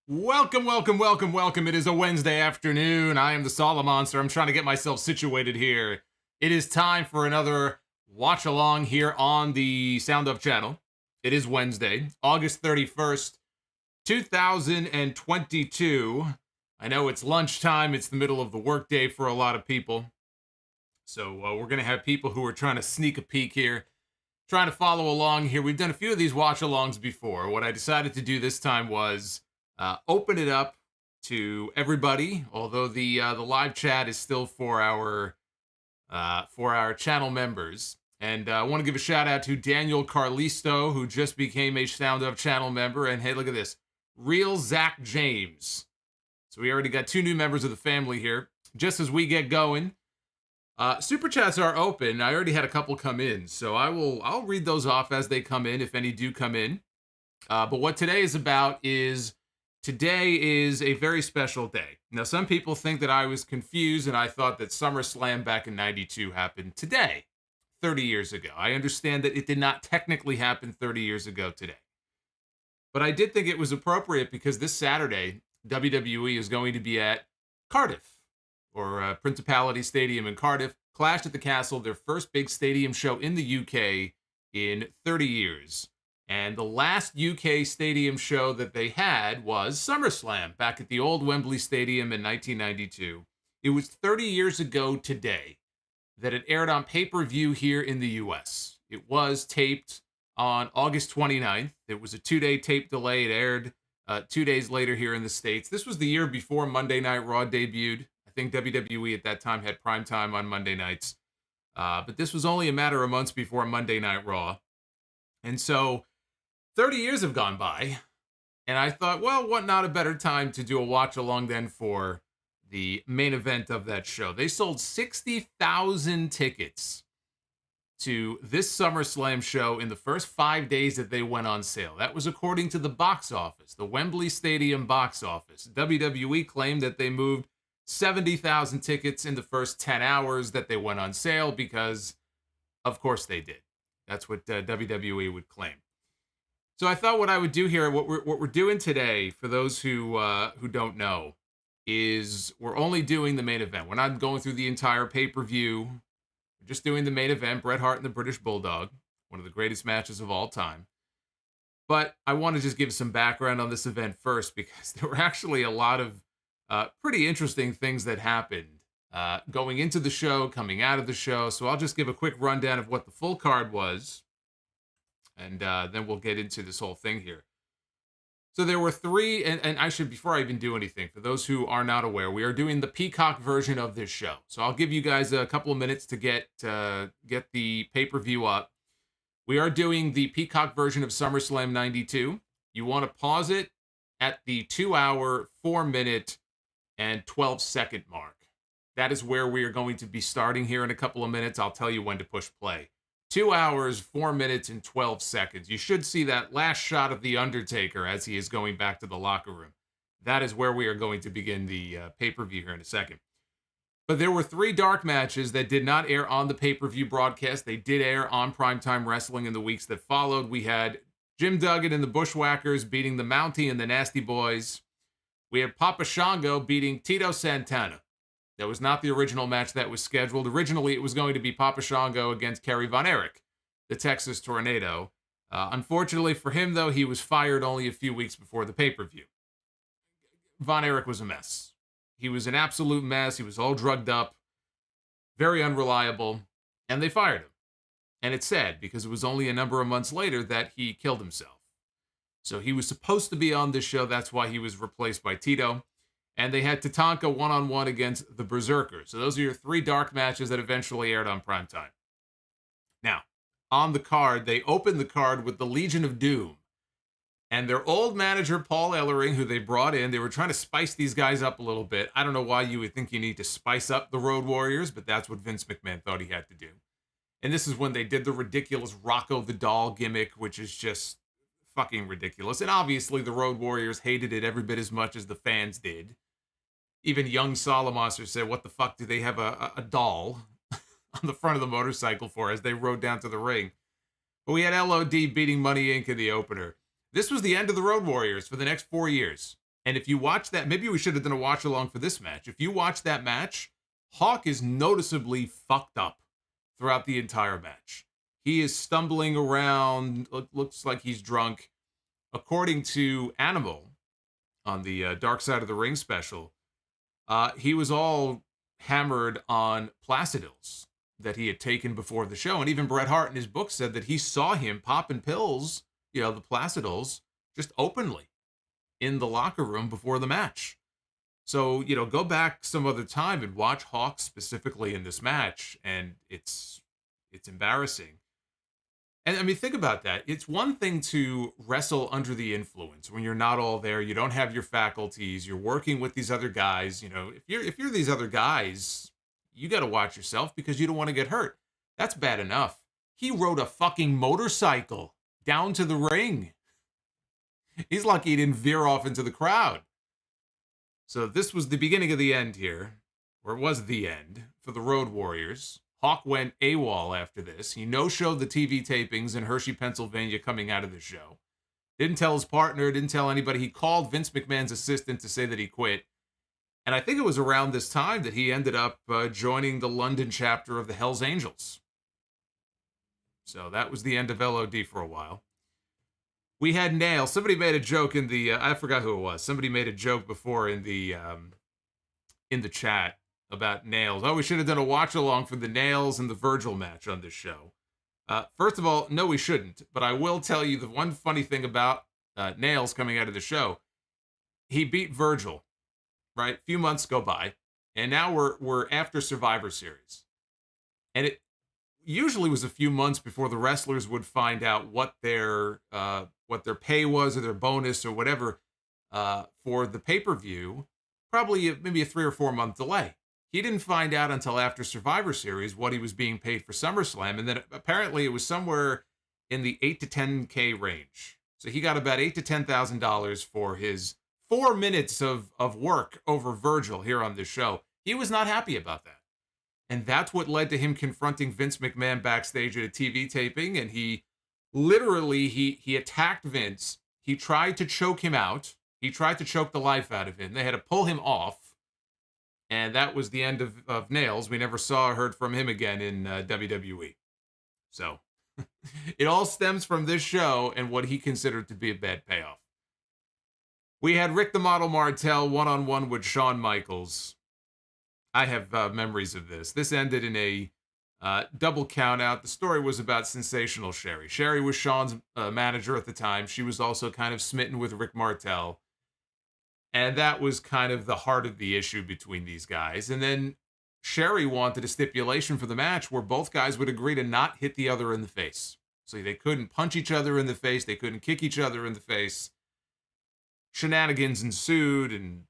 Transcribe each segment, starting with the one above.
Welcome, welcome, welcome, welcome. It is a Wednesday afternoon. I am the Solomonster. I'm trying to get myself situated here. It is time for another watch along here on the Sound Up channel. It is Wednesday, August 31st, 2022. I know it's lunchtime. It's the middle of the workday for a lot of people. So we're going to have people who are trying to sneak a peek here, trying to follow along here. We've done a few of these watch alongs before. What I decided to do this time was open it up to everybody, although the live chat is still for our channel members. And I want to give a shout out to Daniel Carlisto, who just became a Sound Up channel member. And hey, look at this, Real Zach James. So we already got 2 new members of the family here. Just as we get going, super chats are open. I already had a couple come in, so I'll read those off as they come in, if any do come in. But what today is about is, today is a very special day. Now, some people think that I was confused and I thought that SummerSlam back in 92 happened today, 30 years ago. I understand that it did not technically happen 30 years ago today. But I did think it was appropriate because this Saturday, WWE is going to be at Cardiff, or Principality Stadium in Cardiff. Clash at the Castle, their first big stadium show in the UK in 30 years. And the last UK stadium show that they had was SummerSlam back at the old Wembley Stadium in 1992. It was 30 years ago today that it aired on pay-per-view here in the US. It was taped on August 29th. It was a 2-day tape delay. It aired 2 days later here in the States. This was the year before Monday Night Raw debuted. I think WWE at that time had prime time on Monday nights. But this was only a matter of months before Monday Night Raw. And so 30 years have gone by, and I thought, well, what not a better time to do a watch along than for the main event of that show. They sold 60,000 tickets to this SummerSlam show in the first 5 days that they went on sale. That was according to the box office, the Wembley Stadium box office. WWE claimed that they moved 70,000 tickets in the first 10 hours that they went on sale because, of course, they did. That's what WWE would claim. So I thought what I would do here, what we're doing today, for those who don't know, is we're only doing the main event. We're not going through the entire pay-per-view. We're just doing the main event, Bret Hart and the British Bulldog, one of the greatest matches of all time. But I want to just give some background on this event first, because there were actually a lot of pretty interesting things that happened going into the show, coming out of the show. So I'll just give a quick rundown of what the full card was, and then we'll get into this whole thing here. So there were 3, and I should, before I even do anything, for those who are not aware, we are doing the Peacock version of this show. So I'll give you guys a couple of minutes to get the pay-per-view up. We are doing the Peacock version of SummerSlam 92. You want to pause it at the 2-hour, 4-minute, and 12-second mark. That is where we are going to be starting here in a couple of minutes. I'll tell you when to push play. 2 hours, 4 minutes, and 12 seconds. You should see that last shot of The Undertaker as he is going back to the locker room. That is where we are going to begin the pay-per-view here in a second. But there were 3 dark matches that did not air on the pay-per-view broadcast. They did air on Primetime Wrestling in the weeks that followed. We had Jim Duggan and the Bushwhackers beating the Mountie and the Nasty Boys. We had Papashango beating Tito Santana. That was not the original match that was scheduled. Originally, it was going to be Papashango against Kerry Von Erich, the Texas Tornado. Unfortunately for him, though, he was fired only a few weeks before the pay-per-view. Von Erich was a mess. He was an absolute mess. He was all drugged up, very unreliable, and they fired him. And it's sad, because it was only a number of months later that he killed himself. So he was supposed to be on this show. That's why he was replaced by Tito. And they had Tatanka one-on-one against the Berserkers. So those are your 3 dark matches that eventually aired on primetime. Now, on the card, they opened the card with the Legion of Doom. And their old manager, Paul Ellering, who they brought in, they were trying to spice these guys up a little bit. I don't know why you would think you need to spice up the Road Warriors, but that's what Vince McMahon thought he had to do. And this is when they did the ridiculous Rocco the Doll gimmick, which is just fucking ridiculous. And obviously the Road Warriors hated it every bit as much as the fans did. Even young Solomonster said, what the fuck do they have a doll on the front of the motorcycle for as they rode down to the ring? But we had LOD beating Money Inc. in the opener. This was the end of the Road Warriors for the next 4 years. And if you watch that, maybe we should have done a watch along for this match. If you watch that match, Hawk is noticeably fucked up throughout the entire match. He is stumbling around, looks like he's drunk. According to Animal on the Dark Side of the Ring special, he was all hammered on Placidils that he had taken before the show. And even Bret Hart in his book said that he saw him popping pills, the Placidils, just openly in the locker room before the match. So, go back some other time and watch Hawk specifically in this match, and it's embarrassing. And I mean, think about that. It's one thing to wrestle under the influence when you're not all there, you don't have your faculties, you're working with these other guys. If you're these other guys, you got to watch yourself because you don't want to get hurt. That's bad enough. He rode a fucking motorcycle down to the ring. He's lucky he didn't veer off into the crowd. So this was the beginning of the end here, or it was the end for the Road Warriors. Hawk went AWOL after this. He no-showed the TV tapings in Hershey, Pennsylvania coming out of the show. Didn't tell his partner, didn't tell anybody. He called Vince McMahon's assistant to say that he quit. And I think it was around this time that he ended up joining the London chapter of the Hells Angels. So that was the end of LOD for a while. We had Nail. Somebody made a joke in the, I forgot who it was. Somebody made a joke before in the chat about Nails. Oh, we should have done a watch along for the Nails and the Virgil match on this show. First of all, no, we shouldn't. But I will tell you the one funny thing about Nails coming out of the show. He beat Virgil, right? A few months go by, and now we're after Survivor Series, and it usually was a few months before the wrestlers would find out what their pay was or their bonus or whatever for the pay-per-view. Probably maybe a 3 or 4 month delay. He didn't find out until after Survivor Series what he was being paid for SummerSlam, and then apparently it was somewhere in the $8 to $10K range. So he got about $8,000 to $10,000 for his 4 minutes of work over Virgil here on this show. He was not happy about that. And that's what led to him confronting Vince McMahon backstage at a TV taping. And he literally, he attacked Vince. He tried to choke him out. He tried to choke the life out of him. They had to pull him off. And that was the end of Nails. We never saw or heard from him again in WWE. So it all stems from this show and what he considered to be a bad payoff. We had Rick the Model Martel one-on-one with Shawn Michaels. I have memories of this. This ended in a double count out. The story was about Sensational Sherry. Sherry was Shawn's manager at the time. She was also kind of smitten with Rick Martel. And that was kind of the heart of the issue between these guys. And then Sherry wanted a stipulation for the match where both guys would agree to not hit the other in the face. So they couldn't punch each other in the face. They couldn't kick each other in the face. Shenanigans ensued, and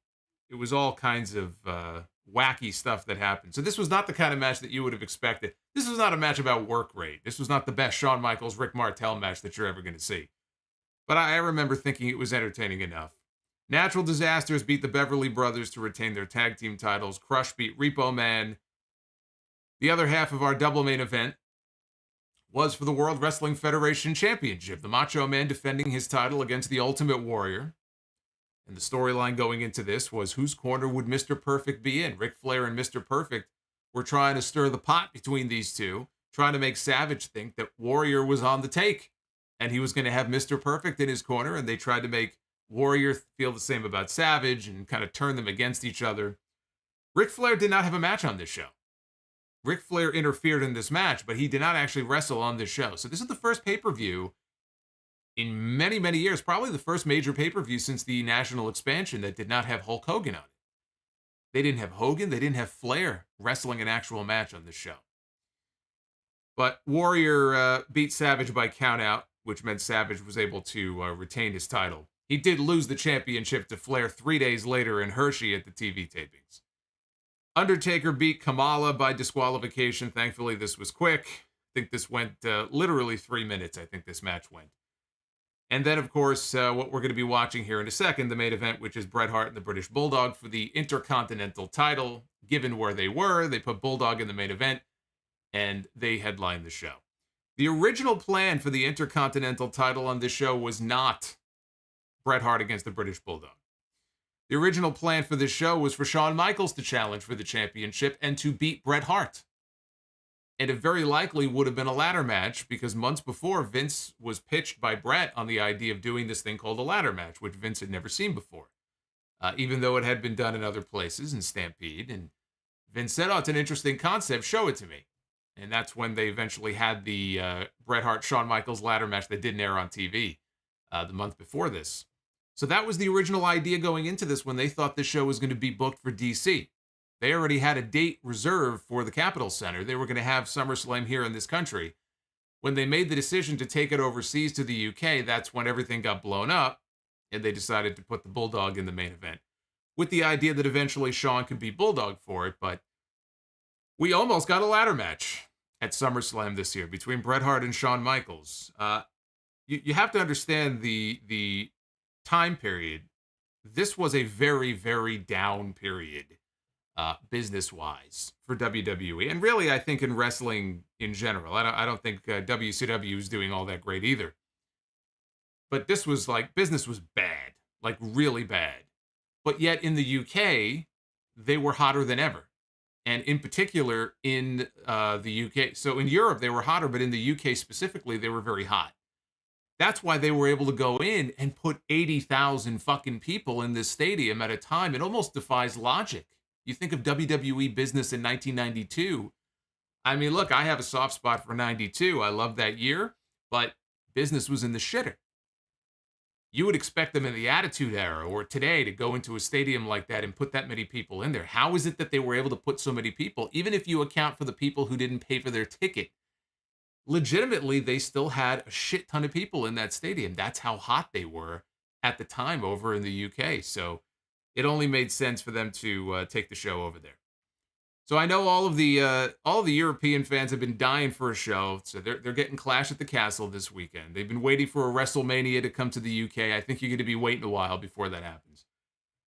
it was all kinds of wacky stuff that happened. So this was not the kind of match that you would have expected. This was not a match about work rate. This was not the best Shawn Michaels, Rick Martel match that you're ever going to see. But I remember thinking it was entertaining enough. Natural Disasters beat the Beverly Brothers to retain their tag team titles. Crush beat Repo Man. The other half of our double main event was for the World Wrestling Federation Championship. The Macho Man defending his title against the Ultimate Warrior. And the storyline going into this was whose corner would Mr. Perfect be in? Ric Flair and Mr. Perfect were trying to stir the pot between these two, trying to make Savage think that Warrior was on the take and he was going to have Mr. Perfect in his corner, and they tried to make Warrior feel the same about Savage and kind of turn them against each other. Ric Flair did not have a match on this show. Ric Flair interfered in this match, but he did not actually wrestle on this show. So this is the first pay-per-view in many, many years, probably the first major pay-per-view since the national expansion that did not have Hulk Hogan on it. They didn't have Hogan. They didn't have Flair wrestling an actual match on this show. But Warrior beat Savage by countout, which meant Savage was able to retain his title. He did lose the championship to Flair 3 days later in Hershey at the TV tapings. Undertaker beat Kamala by disqualification. Thankfully, this was quick. I think this went literally 3 minutes, I think this match went. And then, of course, what we're going to be watching here in a second, the main event, which is Bret Hart and the British Bulldog for the Intercontinental title. Given where they were, they put Bulldog in the main event, and they headlined the show. The original plan for the Intercontinental title on this show was not Bret Hart against the British Bulldog. The original plan for this show was for Shawn Michaels to challenge for the championship and to beat Bret Hart. And it very likely would have been a ladder match because months before, Vince was pitched by Bret on the idea of doing this thing called a ladder match, which Vince had never seen before, even though it had been done in other places in Stampede. And Vince said, oh, it's an interesting concept. Show it to me. And that's when they eventually had the Bret Hart-Shawn Michaels ladder match that didn't air on TV the month before this. So that was the original idea going into this when they thought this show was going to be booked for DC. They already had a date reserved for the Capitol Center. They were going to have SummerSlam here in this country. When they made the decision to take it overseas to the UK, that's when everything got blown up, and they decided to put the Bulldog in the main event, with the idea that eventually Shawn could be Bulldog for it, but we almost got a ladder match at SummerSlam this year between Bret Hart and Shawn Michaels. You have to understand the time period. This was a very, very down period. Business-wise for WWE. And really, I think in wrestling in general. I don't think WCW is doing all that great either. But this was like, business was bad. Like, really bad. But yet, in the UK, they were hotter than ever. And in particular, in the UK. So in Europe, they were hotter, but in the UK specifically, they were very hot. That's why they were able to go in and put 80,000 fucking people in this stadium at a time. It almost defies logic. You think of WWE business in 1992. I mean, look, I have a soft spot for 92. I love that year, but business was in the shitter. You would expect them in the Attitude Era or today to go into a stadium like that and put that many people in there. How is it that they were able to put so many people, even if you account for the people who didn't pay for their ticket? Legitimately, they still had a shit ton of people in that stadium. That's how hot they were at the time over in the UK. So it only made sense for them to take the show over there. So I know all of the European fans have been dying for a show. So they're getting Clash at the Castle this weekend. They've been waiting for a WrestleMania to come to the UK. I think you're going to be waiting a while before that happens.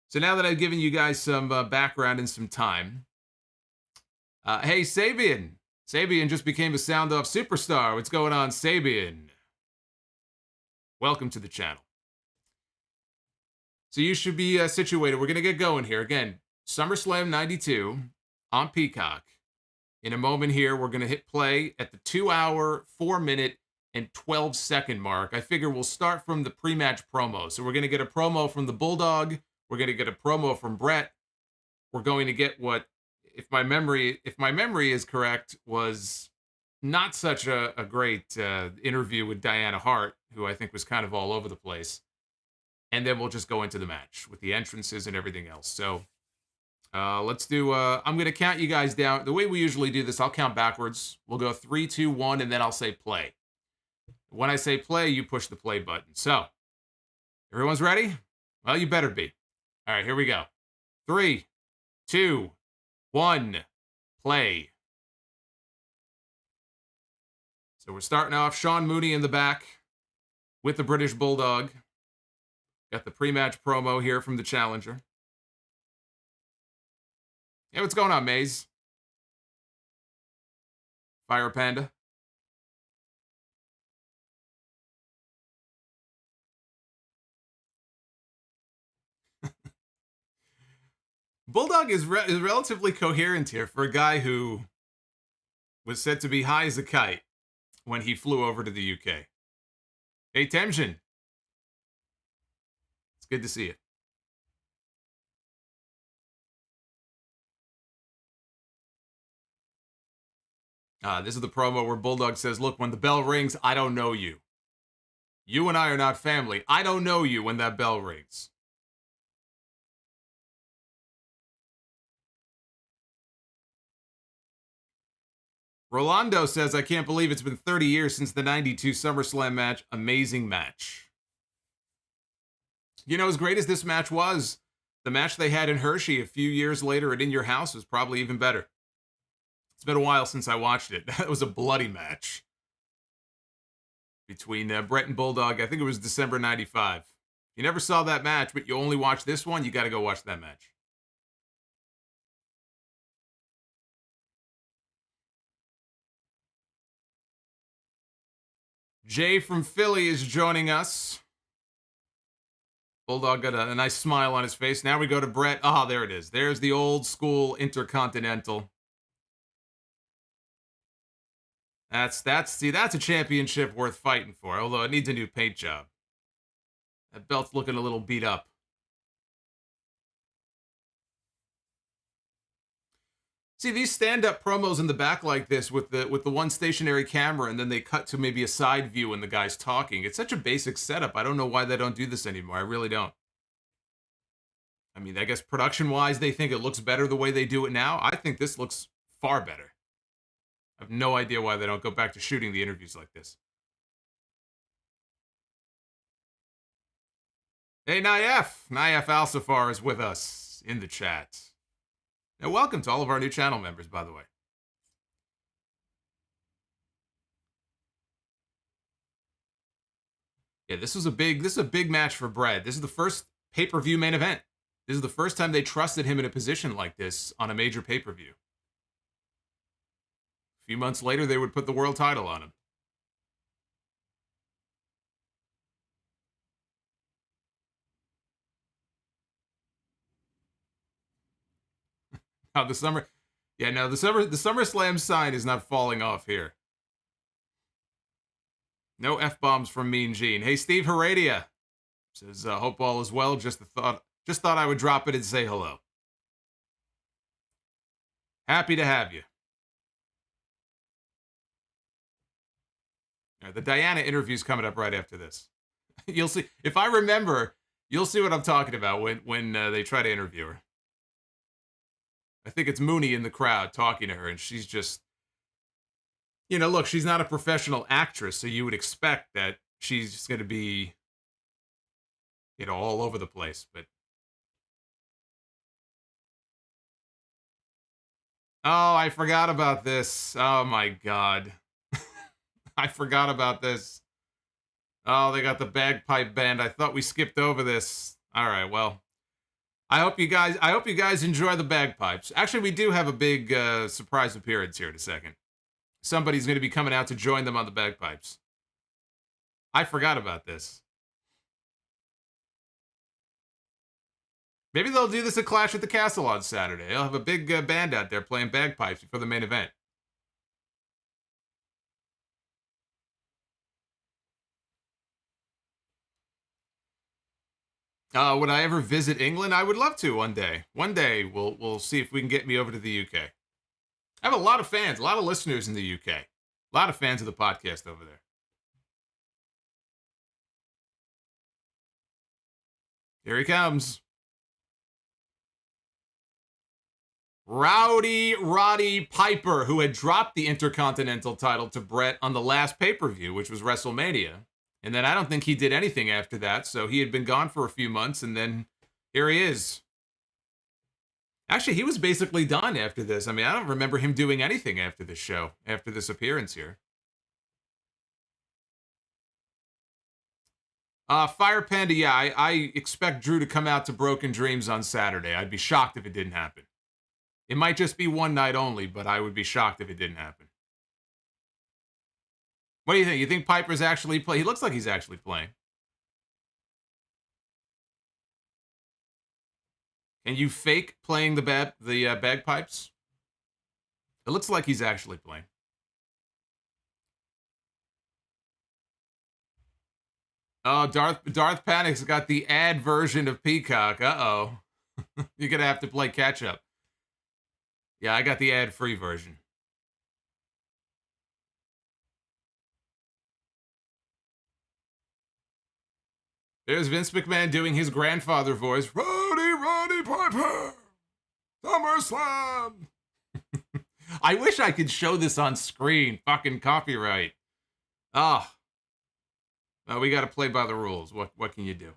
So now that I've given you guys some background and some time, hey Sabian just became a Sound Off superstar. What's going on, Sabian? Welcome to the channel. So you should be situated. We're going to get going here. Again, SummerSlam 92 on Peacock. In a moment here, we're going to hit play at the 2 hour, 4 minute, and 12-second mark. I figure we'll start from the pre-match promo. So we're going to get a promo from the Bulldog. We're going to get a promo from Bret. We're going to get what, if my memory is correct, was not such a great interview with Diana Hart, who I think was kind of all over the place. And then we'll just go into the match with the entrances and everything else. So let's do, I'm going to count you guys down. The way we usually do this, I'll count backwards. We'll go 3, 2, 1, and then I'll say play. When I say play, you push the play button. So, everyone's ready? Well, you better be. All right, here we go. 3, 2, 1, play. So we're starting off, Sean Mooney in the back with the British Bulldog. Got the pre-match promo here from the challenger. Hey, what's going on, Maze? Fire Panda. Bulldog is relatively coherent here for a guy who was said to be high as a kite when he flew over to the UK. Hey, Temjin. It's good to see you. This is the promo where Bulldog says, look, when the bell rings, I don't know you. You and I are not family. I don't know you when that bell rings. Rolando says, I can't believe it's been 30 years since the 92 SummerSlam match. Amazing match. You know, as great as this match was, the match they had in Hershey a few years later at In Your House was probably even better. It's been a while since I watched it. That was a bloody match between Bret and Bulldog. I think it was December 95. If you never saw that match, but you only watched this one, you got to go watch that match. Jay from Philly is joining us. Bulldog got a nice smile on his face. Now we go to Bret. Ah, there it is. There's the old school Intercontinental. That's a championship worth fighting for, although it needs a new paint job. That belt's looking a little beat up. See, these stand-up promos in the back like this with the one stationary camera, and then they cut to maybe a side view and the guy's talking. It's such a basic setup. I don't know why they don't do this anymore. I really don't. I mean, I guess production-wise, they think it looks better the way they do it now. I think this looks far better. I have no idea why they don't go back to shooting the interviews like this. Hey, Naif Al-Safar is with us in the chat. Now, welcome to all of our new channel members, by the way. Yeah, this is a big match for Bret. This is the first pay-per-view main event. This is the first time they trusted him in a position like this on a major pay-per-view. A few months later, they would put the world title on him. Now the SummerSlam sign is not falling off here. No F-bombs from Mean Gene. Hey, Steve Heredia says, hope all is well. Just thought I would drop it and say hello. Happy to have you. Right, the Diana interview's coming up right after this. You'll see. If I remember, you'll see what I'm talking about when they try to interview her. I think it's Mooney in the crowd talking to her, and she's just, look, she's not a professional actress, so you would expect that she's just going to be, all over the place. But oh, I forgot about this. Oh my God, I forgot about this. Oh, they got the bagpipe band. I thought we skipped over this. All right, well. I hope you guys enjoy the bagpipes. Actually, we do have a big surprise appearance here in a second. Somebody's going to be coming out to join them on the bagpipes. I forgot about this. Maybe they'll do this at Clash at the Castle on Saturday. They'll have a big band out there playing bagpipes before the main event. Would I ever visit England? I would love to one day. One day we'll see if we can get me over to the UK. I have a lot of fans, a lot of listeners in the UK. A lot of fans of the podcast over there. Here he comes. Rowdy Roddy Piper, who had dropped the Intercontinental title to Bret on the last pay-per-view, which was WrestleMania. And then I don't think he did anything after that, so he had been gone for a few months, and then here he is. Actually, he was basically done after this. I mean, I don't remember him doing anything after this show, after this appearance here. Fire Panda, yeah, I expect Drew to come out to Broken Dreams on Saturday. I'd be shocked if it didn't happen. It might just be one night only, but I would be shocked if it didn't happen. What do you think? You think Piper's actually playing? He looks like he's actually playing. Can you fake playing the bagpipes? It looks like he's actually playing. Oh, Darth Panic's got the ad version of Peacock. Uh-oh. You're going to have to play catch-up. Yeah, I got the ad-free version. There's Vince McMahon doing his grandfather voice. Roddy Piper! SummerSlam! I wish I could show this on screen. Fucking copyright. Ah. Oh. We got to play by the rules. What can you do?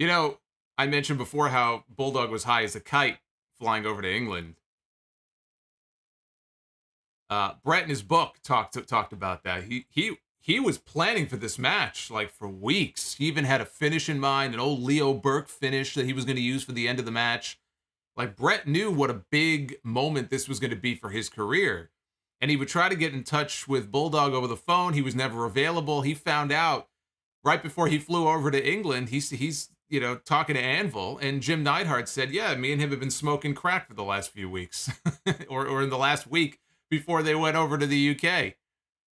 I mentioned before how Bulldog was high as a kite flying over to England. Bret in his book talked about that. He was planning for this match like for weeks. He even had a finish in mind, an old Leo Burke finish that he was going to use for the end of the match. Like, Bret knew what a big moment this was going to be for his career. And he would try to get in touch with Bulldog over the phone. He was never available. He found out right before he flew over to England, he's talking to Anvil, and Jim Neidhart said, yeah, me and him have been smoking crack for the last few weeks, or in the last week before they went over to the UK.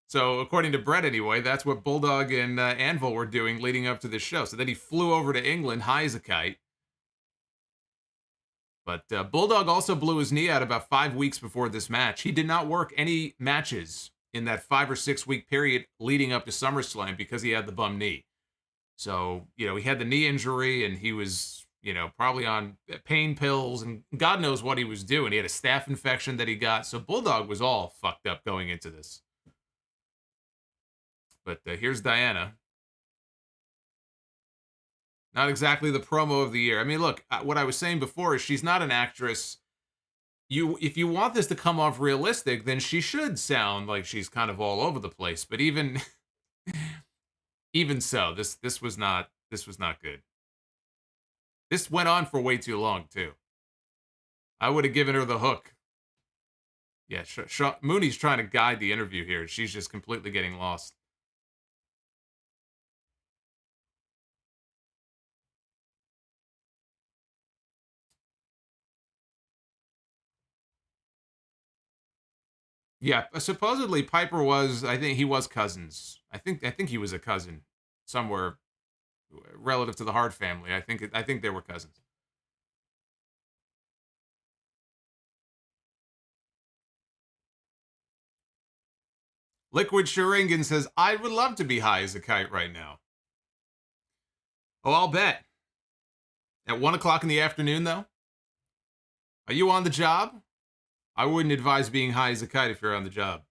So according to Bret anyway, that's what Bulldog and Anvil were doing leading up to this show. So then he flew over to England high as a kite. But Bulldog also blew his knee out about 5 weeks before this match. He did not work any matches in that 5 or 6 week period leading up to SummerSlam because he had the bum knee. So, he had the knee injury, and he was, probably on pain pills, and God knows what he was doing. He had a staph infection that he got. So Bulldog was all fucked up going into this. But here's Diana. Not exactly the promo of the year. I mean, look, what I was saying before is she's not an actress. If you want this to come off realistic, then she should sound like she's kind of all over the place. But even so, this was not good. This went on for way too long too. I would have given her the hook. Yeah, Mooney's trying to guide the interview here. She's just completely getting lost. Yeah, supposedly Piper was. I think he was cousins. I think he was a cousin somewhere relative to the Hart family. I think they were cousins. Liquid Sharingan says, I would love to be high as a kite right now. Oh, I'll bet. At 1 o'clock in the afternoon, though? Are you on the job? I wouldn't advise being high as a kite if you're on the job.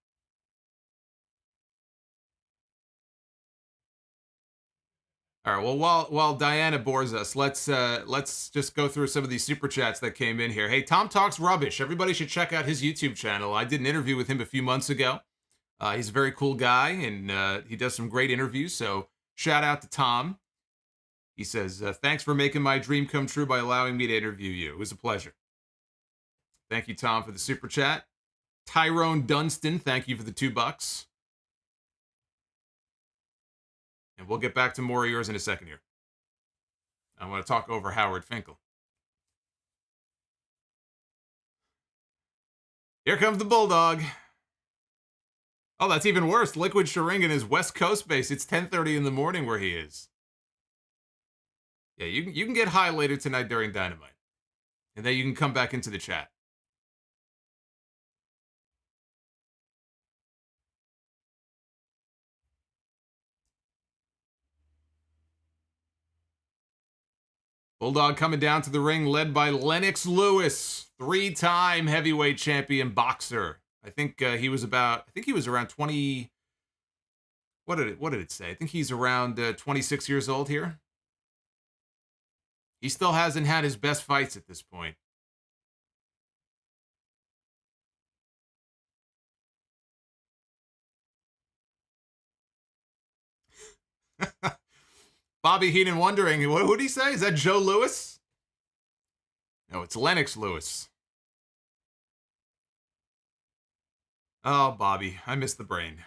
All right, well, while Diana bores us, let's just go through some of these super chats that came in here. Hey, Tom Talks Rubbish. Everybody should check out his YouTube channel. I did an interview with him a few months ago. He's a very cool guy, and he does some great interviews, so shout out to Tom. He says, thanks for making my dream come true by allowing me to interview you. It was a pleasure. Thank you, Tom, for the super chat. Tyrone Dunstan, thank you for the $2. And we'll get back to more of yours in a second here. I want to talk over Howard Finkel. Here comes the Bulldog. Oh, that's even worse. Liquid Sharingan is West Coast based. It's 10:30 in the morning where he is. Yeah, you can get high later tonight during Dynamite. And then you can come back into the chat. Bulldog coming down to the ring, led by Lennox Lewis, 3-time heavyweight champion boxer. I think he was around 20. What did it say? I think he's around 26 years old here. He still hasn't had his best fights at this point. Bobby Heenan wondering, who did he say? Is that Joe Louis? No, it's Lennox Lewis. Oh, Bobby, I miss the brain.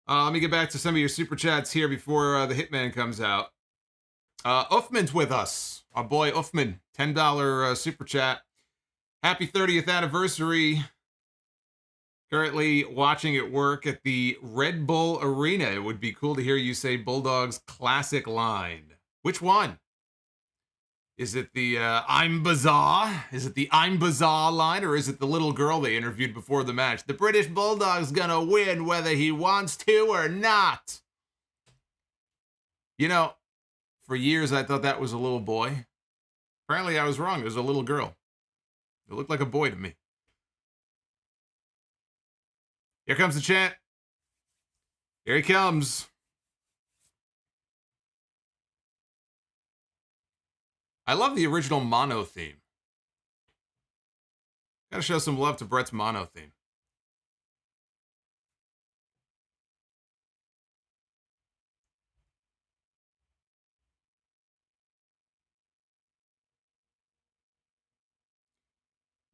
Let me get back to some of your super chats here before the Hitman comes out. Uffman's with us. Our boy Uffman, $10 super chat. Happy 30th anniversary. Currently watching at work at the Red Bull Arena. It would be cool to hear you say Bulldog's classic line. Which one? Is it the I'm Bizarre? Is it the I'm Bizarre line, or is it the little girl they interviewed before the match? The British Bulldog's gonna win whether he wants to or not. You know, for years I thought that was a little boy. Apparently I was wrong. It was a little girl. It looked like a boy to me. Here comes the chant. Here he comes. I love the original mono theme. Gotta show some love to Bret's mono theme.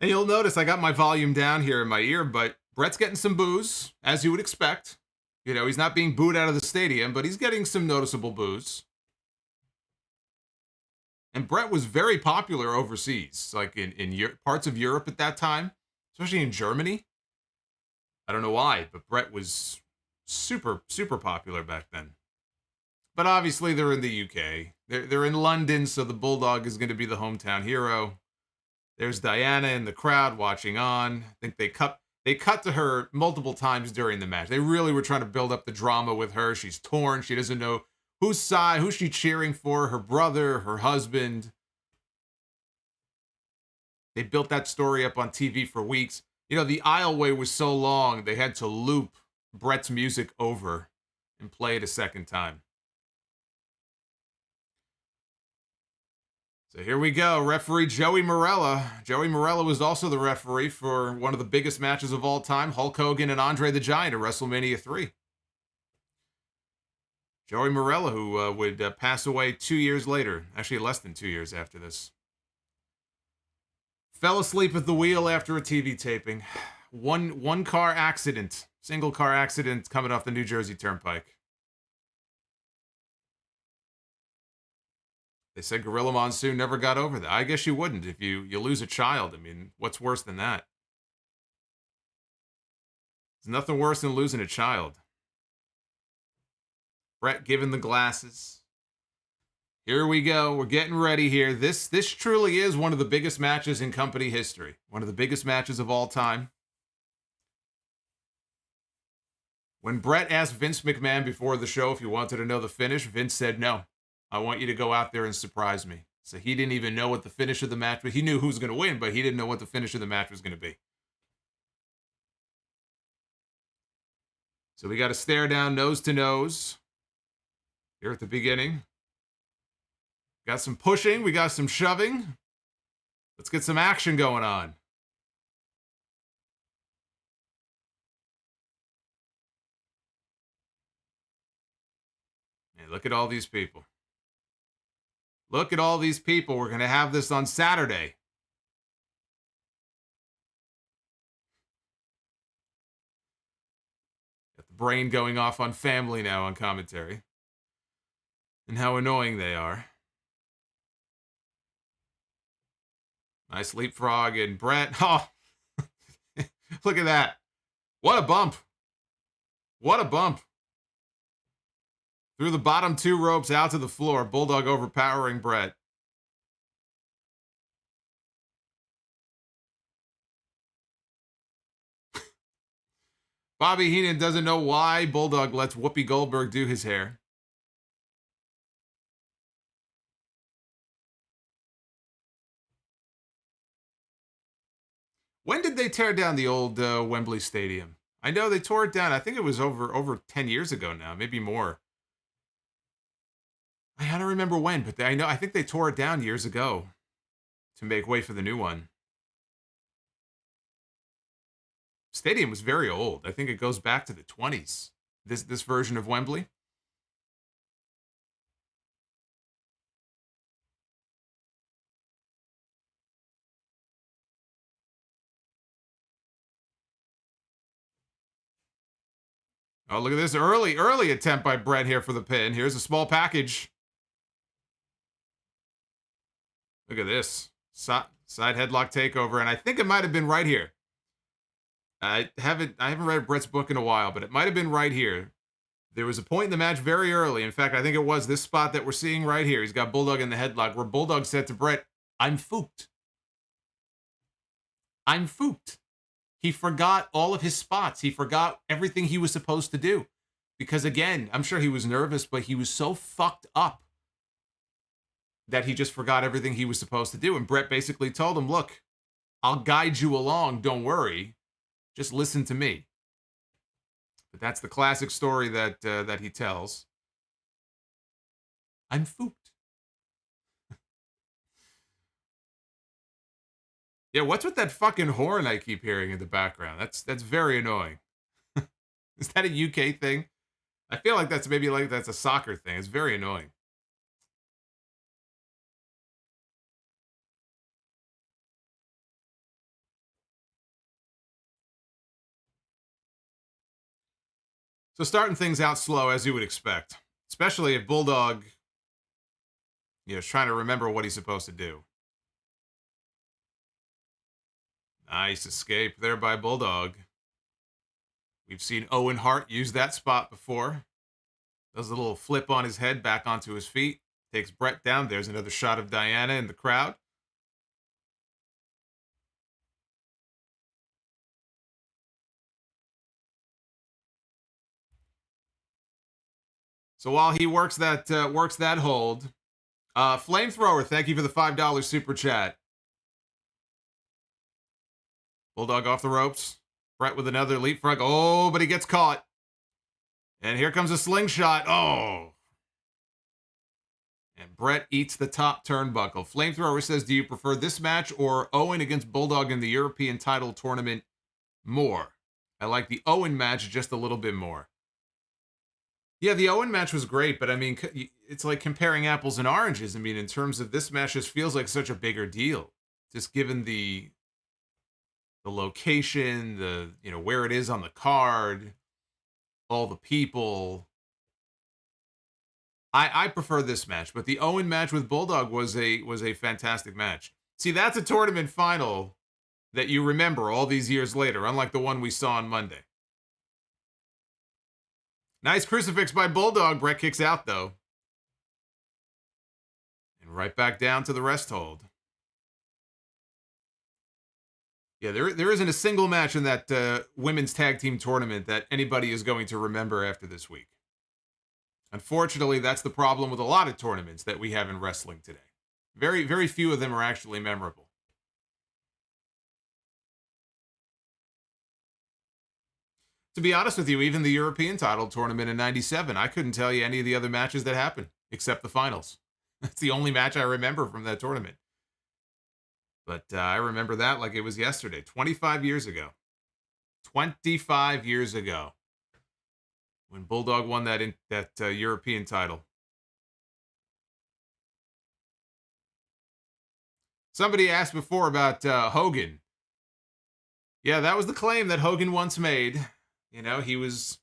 And you'll notice I got my volume down here in my ear, but Bret's getting some boos, as you would expect. You know, he's not being booed out of the stadium, but he's getting some noticeable boos. And Bret was very popular overseas, like in parts of Europe at that time, especially in Germany. I don't know why, but Bret was super, super popular back then. But obviously they're in the UK. They're in London, so the Bulldog is going to be the hometown hero. There's Diana in the crowd watching on. I think they cut to her multiple times during the match. They really were trying to build up the drama with her. She's torn. She doesn't know whose side, who's she cheering for, her brother, her husband. They built that story up on TV for weeks. You know, the aisleway was so long, they had to loop Bret's music over and play it a second time. So here we go. Referee Joey Morella. Joey Morella was also the referee for one of the biggest matches of all time, Hulk Hogan and Andre the Giant at WrestleMania 3. Joey Morella, who would pass away 2 years later. Actually, less than 2 years after this. Fell asleep at the wheel after a TV taping. One car accident. Single car accident coming off the New Jersey Turnpike. They said Gorilla Monsoon never got over that. I guess you wouldn't if you lose a child. I mean, what's worse than that? There's nothing worse than losing a child. Bret giving the glasses. Here we go. We're getting ready here. This truly is one of the biggest matches in company history. One of the biggest matches of all time. When Bret asked Vince McMahon before the show if he wanted to know the finish, Vince said, no, I want you to go out there and surprise me. So he didn't even know what the finish of the match was. He knew who was going to win, but he didn't know what the finish of the match was going to be. So we got a stare down nose to nose here at the beginning. Got some pushing. We got some shoving. Let's get some action going on. And look at all these people. Look at all these people. We're going to have this on Saturday. Got the brain going off on family now on commentary. And how annoying they are. Nice leapfrog and Bret. Oh, look at that. What a bump. What a bump. Through the bottom two ropes out to the floor. Bulldog overpowering Bret. Bobby Heenan doesn't know why Bulldog lets Whoopi Goldberg do his hair. When did they tear down the old Wembley Stadium? I know they tore it down. I think it was over 10 years ago now, maybe more. I don't remember when, but I think they tore it down years ago to make way for the new one. Stadium was very old. I think it goes back to the 20s. This version of Wembley. Oh, look at this early attempt by Bret here for the pin. Here's a small package. Look at this. Side headlock takeover, and I think it might have been right here. I haven't read Bret's book in a while, but it might have been right here. There was a point in the match very early. In fact, I think it was this spot that we're seeing right here. He's got Bulldog in the headlock, where Bulldog said to Bret, I'm fooked. I'm fooked. He forgot all of his spots. He forgot everything he was supposed to do. Because again, I'm sure he was nervous, but he was so fucked up that he just forgot everything he was supposed to do. And Bret basically told him, look, I'll guide you along. Don't worry. Just listen to me. But that's the classic story that he tells. I'm fooked. Yeah, what's with that fucking horn I keep hearing in the background? That's very annoying. Is that a UK thing? I feel like that's a soccer thing. It's very annoying. So starting things out slow, as you would expect, especially if Bulldog, is trying to remember what he's supposed to do. Nice escape there by Bulldog. We've seen Owen Hart use that spot before. Does a little flip on his head back onto his feet. Takes Bret down. There's another shot of Diana in the crowd. So while he works that hold, Flamethrower, thank you for the $5 super chat. Bulldog off the ropes. Bret with another leapfrog. Oh, but he gets caught. And here comes a slingshot. Oh. And Bret eats the top turnbuckle. Flamethrower says, do you prefer this match or Owen against Bulldog in the European title tournament more? I like the Owen match just a little bit more. Yeah, the Owen match was great, but I mean, it's like comparing apples and oranges. I mean, in terms of this match, just feels like such a bigger deal. Just given the location, where it is on the card, all the people. I prefer this match, but the Owen match with Bulldog was a fantastic match. See, that's a tournament final that you remember all these years later, unlike the one we saw on Monday. Nice crucifix by Bulldog. Bret kicks out, though. And right back down to the rest hold. Yeah, there isn't a single match in that women's tag team tournament that anybody is going to remember after this week. Unfortunately, that's the problem with a lot of tournaments that we have in wrestling today. Very, very few of them are actually memorable. To be honest with you, even the European title tournament in '97, I couldn't tell you any of the other matches that happened, except the finals. That's the only match I remember from that tournament. But I remember that like it was yesterday, 25 years ago. 25 years ago. When Bulldog won that European title. Somebody asked before about Hogan. Yeah, that was the claim that Hogan once made. He was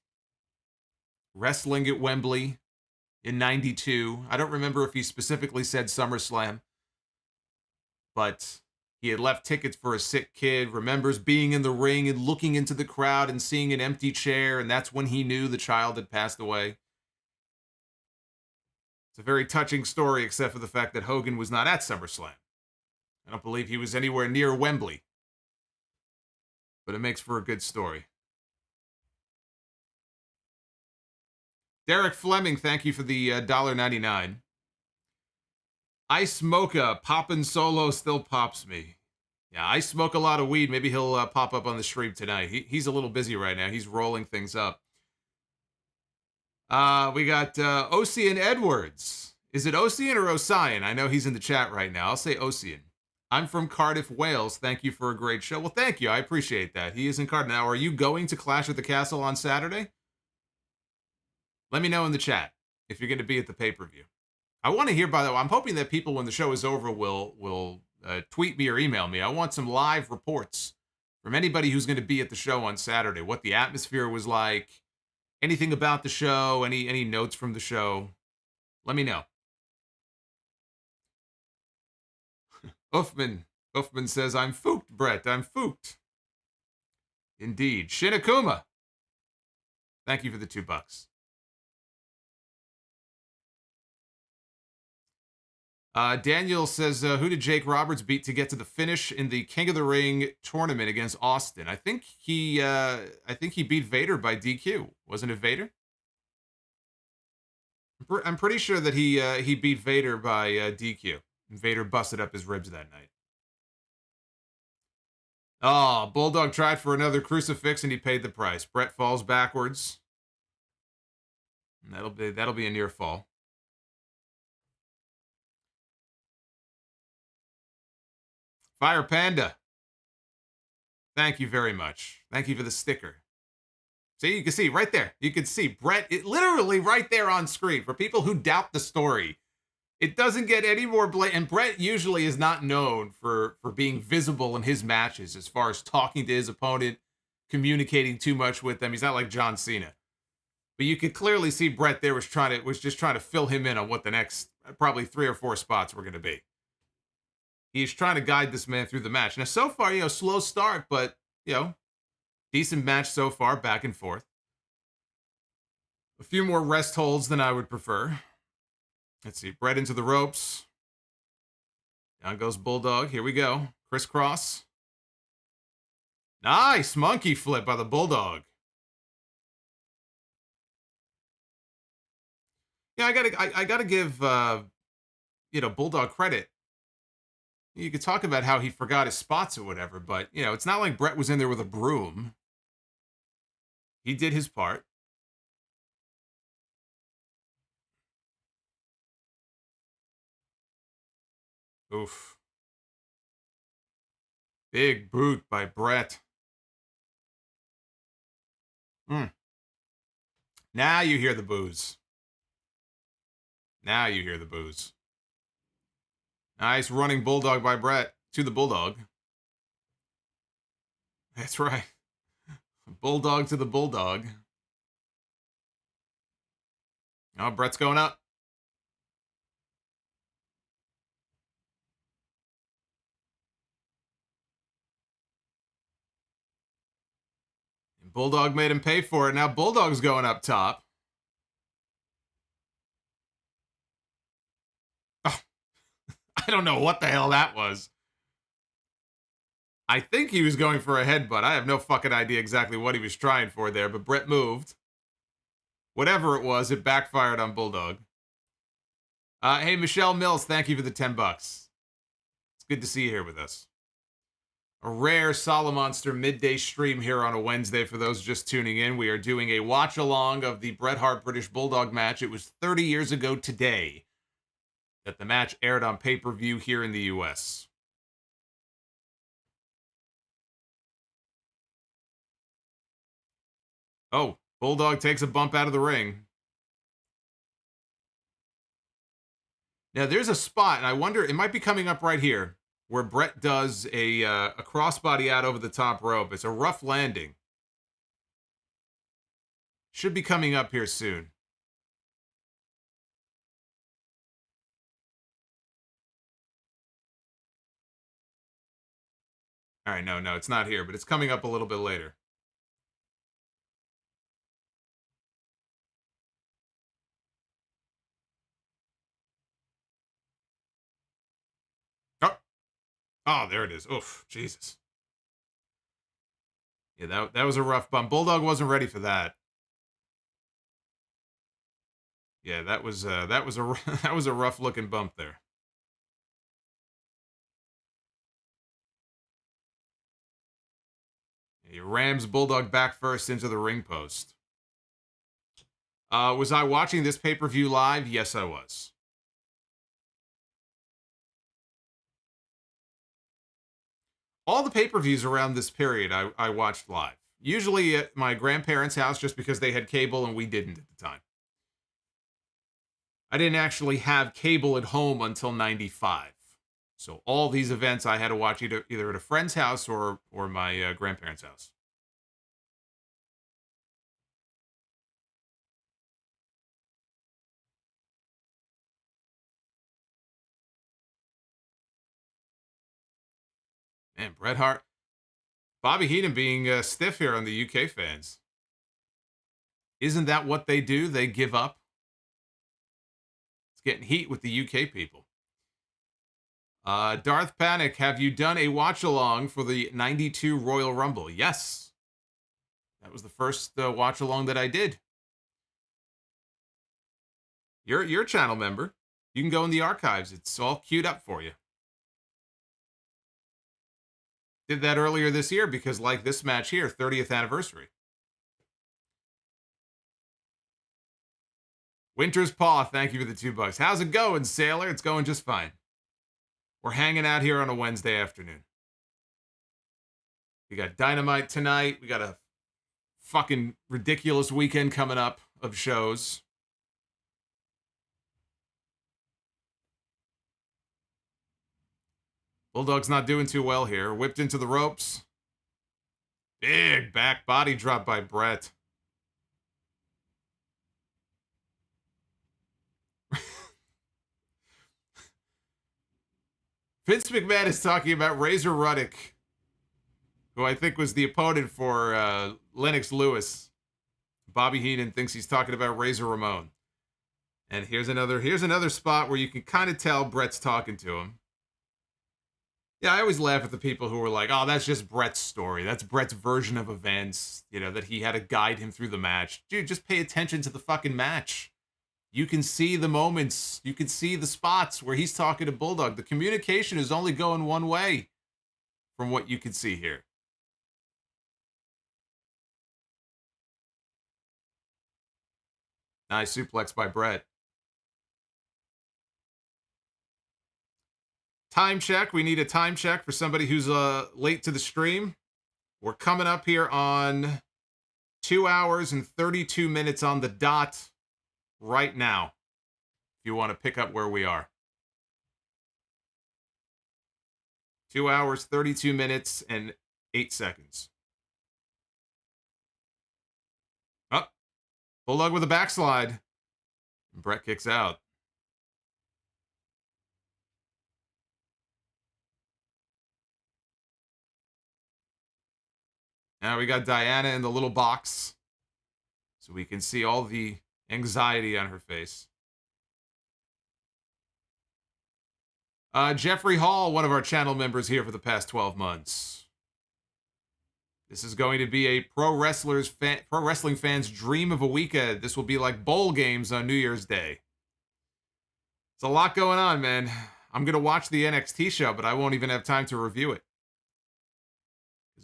wrestling at Wembley in '92. I don't remember if he specifically said SummerSlam, but he had left tickets for a sick kid, remembers being in the ring and looking into the crowd and seeing an empty chair, and that's when he knew the child had passed away. It's a very touching story, except for the fact that Hogan was not at SummerSlam. I don't believe he was anywhere near Wembley. But it makes for a good story. Derek Fleming, thank you for the $1.99. Ice Mocha, poppin' solo still pops me. Yeah, I smoke a lot of weed. Maybe he'll pop up on the stream tonight. He's a little busy right now. He's rolling things up. We got Ocean Edwards. Is it Ocean or Ocean? I know he's in the chat right now. I'll say Ocean. I'm from Cardiff, Wales. Thank you for a great show. Well, thank you. I appreciate that. He is in Cardiff. Now, are you going to Clash at the Castle on Saturday? Let me know in the chat if you're going to be at the pay-per-view. I want to hear, by the way, I'm hoping that people, when the show is over, will tweet me or email me. I want some live reports from anybody who's going to be at the show on Saturday, what the atmosphere was like, anything about the show, any notes from the show. Let me know. Uffman says, I'm fooked, Bret. I'm fooked. Indeed. Shinakuma. Thank you for the $2. Daniel says, who did Jake Roberts beat to get to the finish in the King of the Ring tournament against Austin? I think he beat Vader by DQ. Wasn't it Vader? I'm pretty sure that he beat Vader by DQ. Vader busted up his ribs that night. Oh, Bulldog tried for another crucifix and he paid the price. Bret falls backwards. That'll be a near fall. Fire Panda. Thank you very much. Thank you for the sticker. See, you can see right there. You can see Bret, literally right there on screen. For people who doubt the story, it doesn't get any more blatant. And Bret usually is not known for being visible in his matches as far as talking to his opponent, communicating too much with them. He's not like John Cena. But you could clearly see Bret there was just trying to fill him in on what the next probably 3 or 4 spots were going to be. He's trying to guide this man through the match. Now, so far, slow start, but, decent match so far, back and forth. A few more rest holds than I would prefer. Let's see. Bret into the ropes. Down goes Bulldog. Here we go. Crisscross. Nice monkey flip by the Bulldog. Yeah, I gotta give Bulldog credit. You could talk about how he forgot his spots or whatever, but it's not like Bret was in there with a broom. He did his part. Oof. Big boot by Bret. Now you hear the boos. Now you hear the boos. Nice running Bulldog by Bret to the Bulldog. That's right. Bulldog to the Bulldog. Oh, Bret's going up. And Bulldog made him pay for it. Now Bulldog's going up top. Oh, I don't know what the hell that was. I think he was going for a headbutt. I have no fucking idea exactly what he was trying for there, but Bret moved. Whatever it was, it backfired on Bulldog. Hey, Michelle Mills, thank you for the $10. It's good to see you here with us. A rare Solomonster midday stream here on a Wednesday for those just tuning in. We are doing a watch-along of the Bret Hart British Bulldog match. It was 30 years ago today that the match aired on pay-per-view here in the U.S. Oh, Bulldog takes a bump out of the ring. Now, there's a spot, and I wonder, it might be coming up right here, where Bret does a crossbody out over the top rope. It's a rough landing. Should be coming up here soon. All right, no, it's not here, but it's coming up a little bit later. Oh, there it is. Oof, Jesus. Yeah, that was a rough bump. Bulldog wasn't ready for that. Yeah, that was a that was a rough looking bump there. He rams Bulldog back first into the ring post. Was I watching this pay-per-view live? Yes, I was. All the pay-per-views around this period I watched live. Usually at my grandparents' house just because they had cable and we didn't at the time. I didn't actually have cable at home until 95. So all these events I had to watch either at a friend's house or my grandparents' house. Man, Bret Hart. Bobby Heenan being stiff here on the UK fans. Isn't that what they do? They give up. It's getting heat with the UK people. Darth Panic, have you done a watch-along for the 92 Royal Rumble? Yes. That was the first watch-along that I did. You're a channel member. You can go in the archives. It's all queued up for you. Did that earlier this year because, like this match here, 30th anniversary. Winter's Paw, thank you for the $2. How's it going, Sailor? It's going just fine. We're hanging out here on a Wednesday afternoon. We got Dynamite tonight. We got a fucking ridiculous weekend coming up of shows. Bulldog's not doing too well here. Whipped into the ropes. Big back body drop by Bret. Vince McMahon is talking about Razor Ruddock, who I think was the opponent for Lennox Lewis. Bobby Heenan thinks he's talking about Razor Ramon. And here's another spot where you can kind of tell Bret's talking to him. Yeah, I always laugh at the people who are like, oh, that's just Bret's story. That's Bret's version of events, that he had to guide him through the match. Dude, just pay attention to the fucking match. You can see the moments. You can see the spots where he's talking to Bulldog. The communication is only going one way from what you can see here. Nice suplex by Bret. Time check. We need a time check for somebody who's late to the stream. We're coming up here on 2 hours and 32 minutes on the dot right now, if you want to pick up where we are. 2 hours, 32 minutes, and 8 seconds. Oh, Bulldog with a backslide. Bret kicks out. Now we got Diana in the little box, so we can see all the anxiety on her face. Jeffrey Hall, one of our channel members here for the past 12 months. This is going to be a pro wrestling fan's dream of a weekend. This will be like bowl games on New Year's Day. It's a lot going on, man. I'm going to watch the NXT show, but I won't even have time to review it.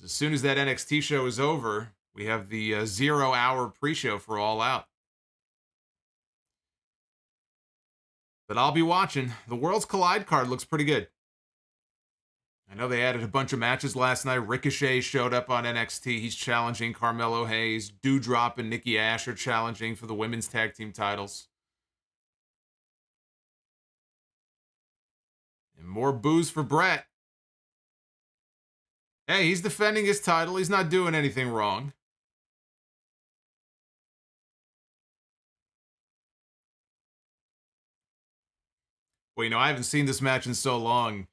As soon as that NXT show is over, we have the 0 hour pre-show for All Out. But I'll be watching. The Worlds Collide card looks pretty good. I know they added a bunch of matches last night. Ricochet showed up on NXT. He's challenging Carmelo Hayes. Doudrop and Nikki Ash are challenging for the women's tag team titles. And more boos for Bret. Hey, he's defending his title. He's not doing anything wrong. Well, I haven't seen this match in so long.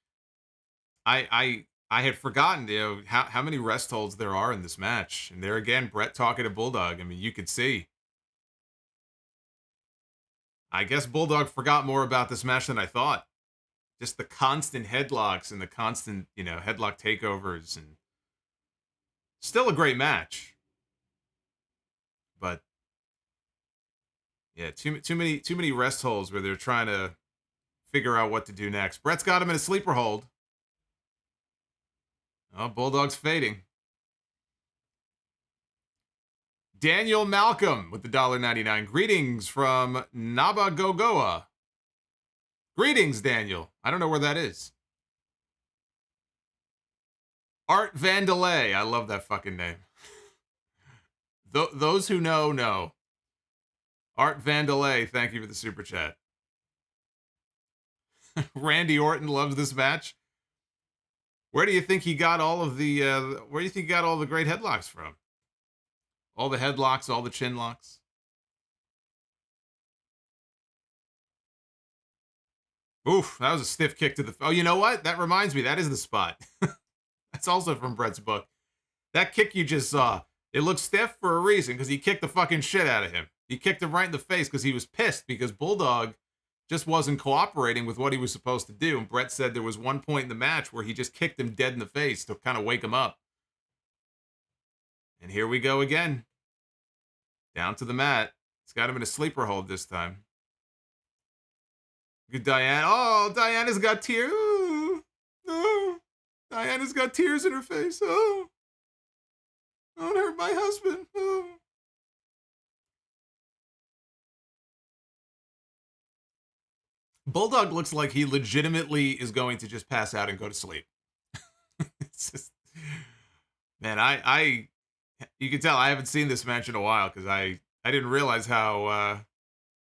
I had forgotten, how many rest holds there are in this match. And there again, Bret talking to Bulldog. I mean, you could see. I guess Bulldog forgot more about this match than I thought. Just the constant headlocks and the constant, headlock takeovers, and still a great match. But yeah, too many rest holds where they're trying to figure out what to do next. Bret's got him in a sleeper hold. Oh, Bulldog's fading. Daniel Malcolm with the $1.99. Greetings from Nabagogoa. Greetings, Daniel. I don't know where that is. Art Vandelay. I love that fucking name. Those who know. Art Vandelay, thank you for the super chat. Randy Orton loves this match. Where do you think he got all of the great headlocks from? All the headlocks, all the chin locks. Oof, that was a stiff kick to the... Oh, you know what? That reminds me. That is the spot. That's also from Bret's book. That kick you just saw, it looked stiff for a reason, because he kicked the fucking shit out of him. He kicked him right in the face because he was pissed because Bulldog just wasn't cooperating with what he was supposed to do. And Bret said there was one point in the match where he just kicked him dead in the face to kind of wake him up. And here we go again. Down to the mat. He's got him in a sleeper hold this time. Good Diana. Oh, Diana's got tears. Oh, Diana's got tears in her face. Oh, don't hurt my husband. Oh. Bulldog looks like he legitimately is going to just pass out and go to sleep. It's just, man, you can tell I haven't seen this match in a while because I didn't realize how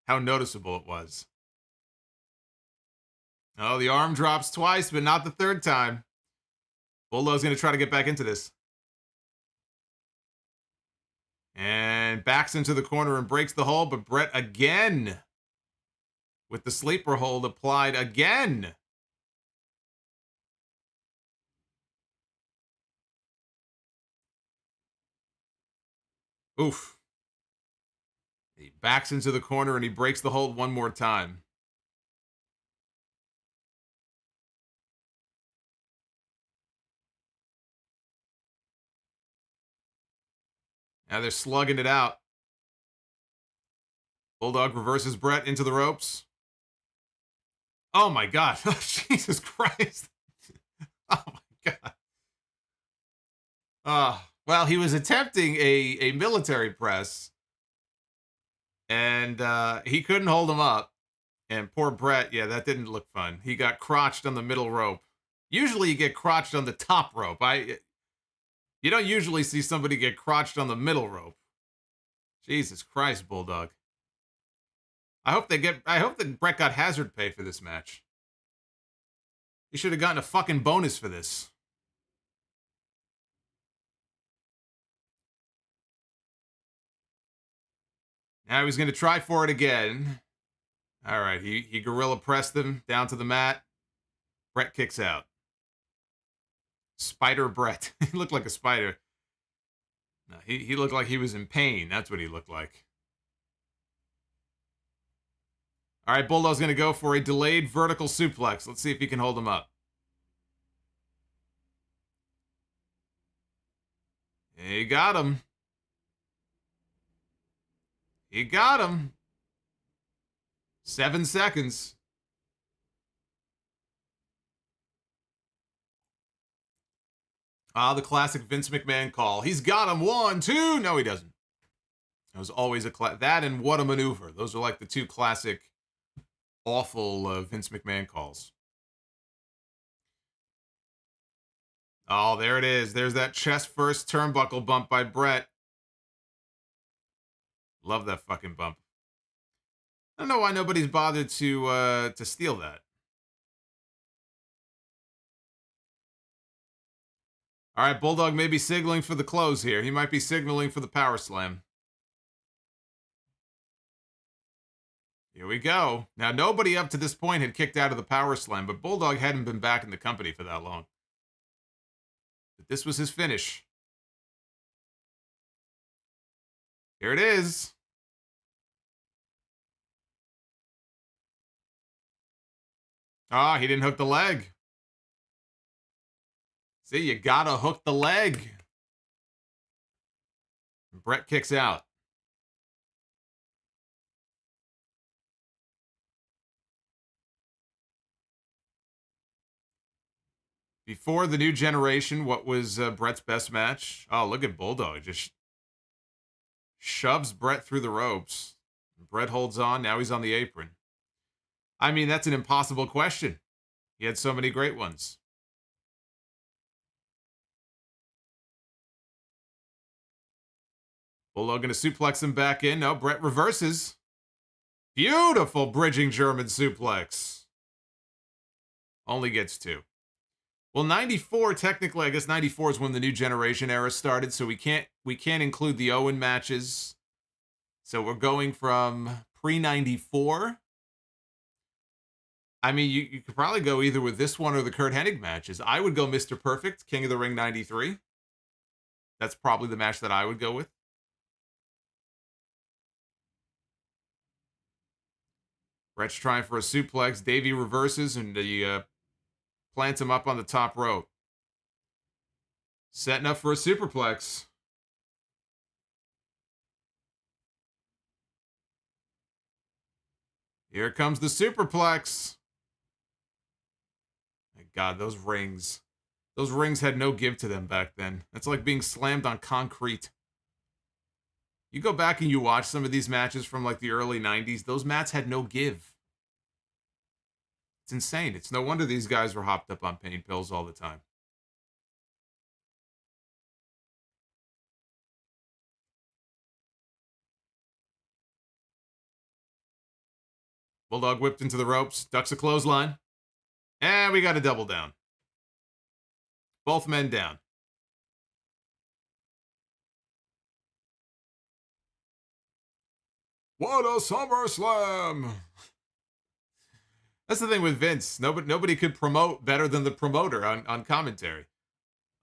noticeable it was. Oh, the arm drops twice, but not the third time. Bulldog's going to try to get back into this. And backs into the corner and breaks the hold, but Bret again with the sleeper hold applied again. Oof. He backs into the corner and he breaks the hold one more time. Now they're slugging it out. Bulldog reverses Bret into the ropes. Oh my God. Oh, Jesus Christ. Oh my God. Well, he was attempting a military press. And he couldn't hold him up. And poor Bret, yeah, that didn't look fun. He got crotched on the middle rope. Usually you get crotched on the top rope. You don't usually see somebody get crotched on the middle rope. Jesus Christ, Bulldog. I hope that Bret got hazard pay for this match. He should have gotten a fucking bonus for this. Now he's going to try for it again. All right, he gorilla pressed him down to the mat. Bret kicks out. Spider Bret. He looked like a spider. No, he looked like he was in pain. That's what he looked like. All right, Bulldog's going to go for a delayed vertical suplex. Let's see if he can hold him up. He got him. He got him. 7 seconds. The classic Vince McMahon call. He's got him. 1, 2. No, he doesn't. That was always that and what a maneuver. Those are like the two classic awful Vince McMahon calls. Oh, there it is. There's that chest first turnbuckle bump by Bret. Love that fucking bump. I don't know why nobody's bothered to steal that. All right, Bulldog may be signaling for the close here. He might be signaling for the power slam. Here we go. Now, nobody up to this point had kicked out of the power slam, but Bulldog hadn't been back in the company for that long. But this was his finish. Here it is. He didn't hook the leg. See, you gotta hook the leg. Bret kicks out. Before the new generation, what was Bret's best match? Oh, look at Bulldog. Just shoves Bret through the ropes. Bret holds on. Now he's on the apron. I mean, that's an impossible question. He had so many great ones. Bulldog going to suplex him back in. No, Bret reverses. Beautiful bridging German suplex. Only gets 2. Well, 94, technically, I guess 94 is when the new generation era started, so we can't include the Owen matches. So we're going from pre-94. I mean, you could probably go either with this one or the Kurt Hennig matches. I would go Mr. Perfect, King of the Ring 93. That's probably the match that I would go with. Bret's trying for a suplex. Davey reverses and he plants him up on the top rope. Setting up for a superplex. Here comes the superplex. My God, those rings. Those rings had no give to them back then. That's like being slammed on concrete. You go back and you watch some of these matches from like the early 90s, those mats had no give. It's insane. It's no wonder these guys were hopped up on pain pills all the time. Bulldog whipped into the ropes, ducks a clothesline. And we got a double down. Both men down. What a SummerSlam! That's the thing with Vince. Nobody could promote better than the promoter on commentary.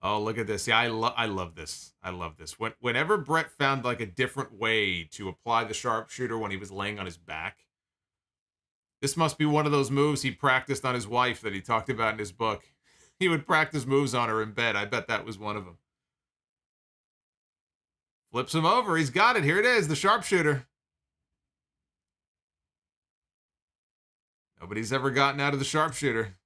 Oh, look at this. Yeah, I love this. I love this. Whenever Bret found like a different way to apply the sharpshooter when he was laying on his back, this must be one of those moves he practiced on his wife that he talked about in his book. He would practice moves on her in bed. I bet that was one of them. Flips him over. He's got it. Here it is, the sharpshooter. Nobody's ever gotten out of the sharpshooter.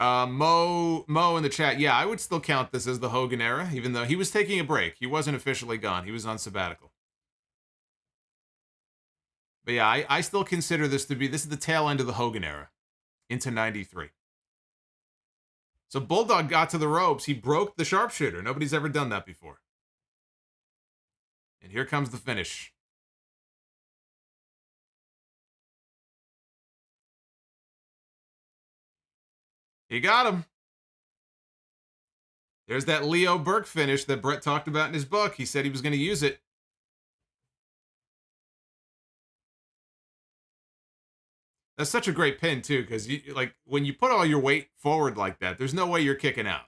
Mo in the chat. Yeah, I would still count this as the Hogan era, even though he was taking a break. He wasn't officially gone. He was on sabbatical. But yeah, I still consider this is the tail end of the Hogan era into 93. So Bulldog got to the ropes. He broke the sharpshooter. Nobody's ever done that before. And here comes the finish. He got him. There's that Leo Burke finish that Bret talked about in his book. He said he was going to use it. That's such a great pin too, because you like when you put all your weight forward like that, there's no way you're kicking out.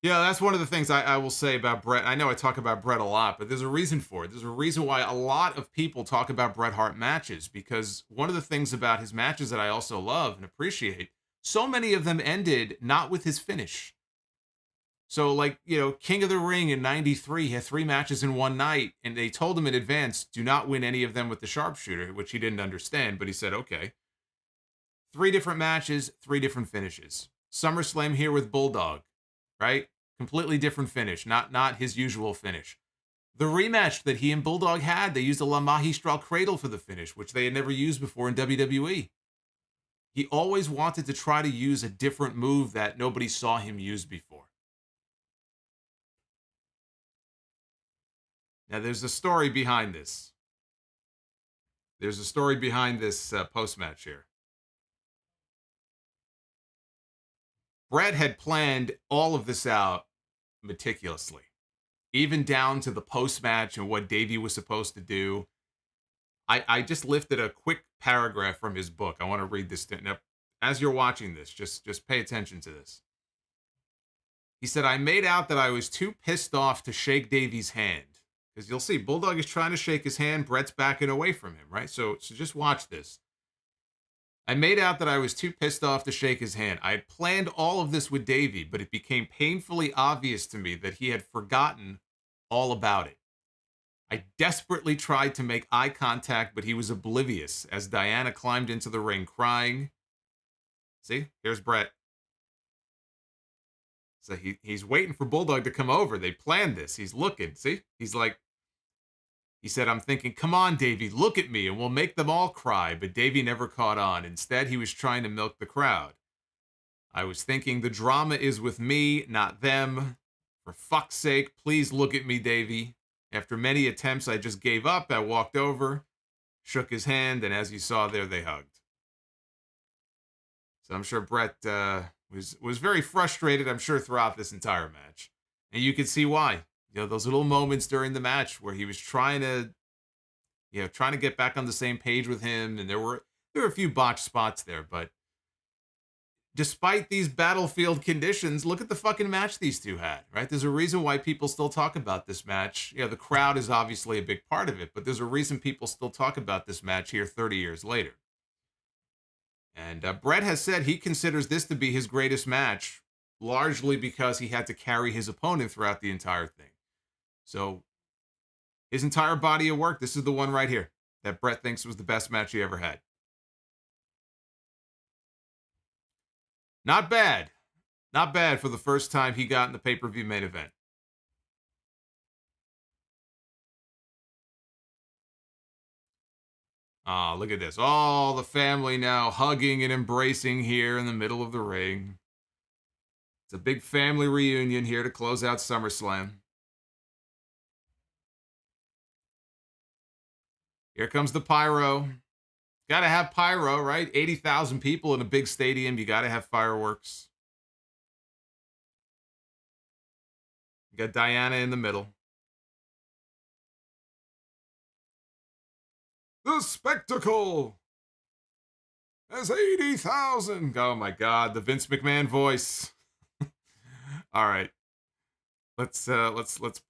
Yeah, that's one of the things I will say about Bret. I know I talk about Bret a lot, but there's a reason for it. There's a reason why a lot of people talk about Bret Hart matches, because one of the things about his matches that I also love and appreciate, so many of them ended not with his finish. So, like, King of the Ring in 93 had 3 matches in one night, and they told him in advance, do not win any of them with the sharpshooter, which he didn't understand, but he said, okay. 3 different matches, 3 different finishes. SummerSlam here with Bulldog, right? Completely different finish, not his usual finish. The rematch that he and Bulldog had, they used a La Magistral Cradle for the finish, which they had never used before in WWE. He always wanted to try to use a different move that nobody saw him use before. Now, there's a story behind this. There's a story behind this post-match here. Bret had planned all of this out meticulously, even down to the post-match and what Davey was supposed to do. I just lifted a quick paragraph from his book. I want to read this. Now, as you're watching this, just pay attention to this. He said, I made out that I was too pissed off to shake Davey's hand. Because you'll see, Bulldog is trying to shake his hand. Bret's backing away from him, right? So just watch this. I made out that I was too pissed off to shake his hand. I had planned all of this with Davey, but it became painfully obvious to me that he had forgotten all about it. I desperately tried to make eye contact, but he was oblivious as Diana climbed into the ring crying. See, here's Bret. So he's waiting for Bulldog to come over. They planned this. He's looking. See, he's like, he said, I'm thinking, come on, Davey, look at me and we'll make them all cry. But Davey never caught on. Instead, he was trying to milk the crowd. I was thinking the drama is with me, not them. For fuck's sake, please look at me, Davey. After many attempts, I just gave up. I walked over, shook his hand, and as you saw there, they hugged. So I'm sure Bret was very frustrated, I'm sure, throughout this entire match. And you can see why. Those little moments during the match where he was trying to get back on the same page with him, and there were a few botched spots there, but despite these battlefield conditions, look at the fucking match these two had, right? There's a reason why people still talk about this match. The crowd is obviously a big part of it, but there's a reason people still talk about this match here 30 years later. And Bret has said he considers this to be his greatest match, largely because he had to carry his opponent throughout the entire thing. So his entire body of work, this is the one right here that Bret thinks was the best match he ever had. Not bad. Not bad for the first time he got in the pay-per-view main event. Ah, look at this. All the family now hugging and embracing here in the middle of the ring. It's a big family reunion here to close out SummerSlam. Here comes the pyro. Got to have pyro, right? 80,000 people in a big stadium. You got to have fireworks. You got Diana in the middle. The spectacle has 80,000. Oh my God, the Vince McMahon voice. All right. Let's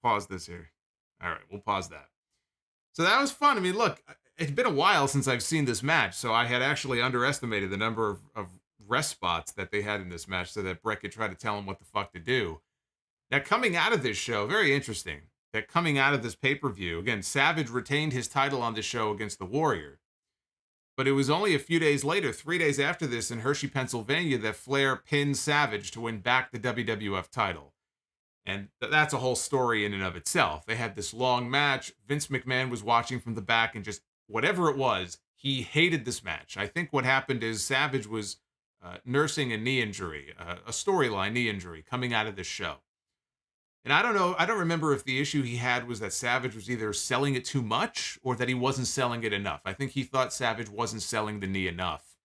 pause this here. All right, we'll pause that. So that was fun. I mean, look, it's been a while since I've seen this match, so I had actually underestimated the number of rest spots that they had in this match so that Bret could try to tell him what the fuck to do. Now, coming out of this show, very interesting that coming out of this pay-per-view, again, Savage retained his title on this show against the Warrior. But it was only a few days later, 3 days after this in Hershey, Pennsylvania, that Flair pinned Savage to win back the WWF title. And that's a whole story in and of itself. They had this long match. Vince McMahon was watching from the back and just whatever it was, he hated this match. I think what happened is Savage was nursing a knee injury, a storyline knee injury coming out of this show. And I don't know, I don't remember if the issue he had was that Savage was either selling it too much or that he wasn't selling it enough. I think he thought Savage wasn't selling the knee enough.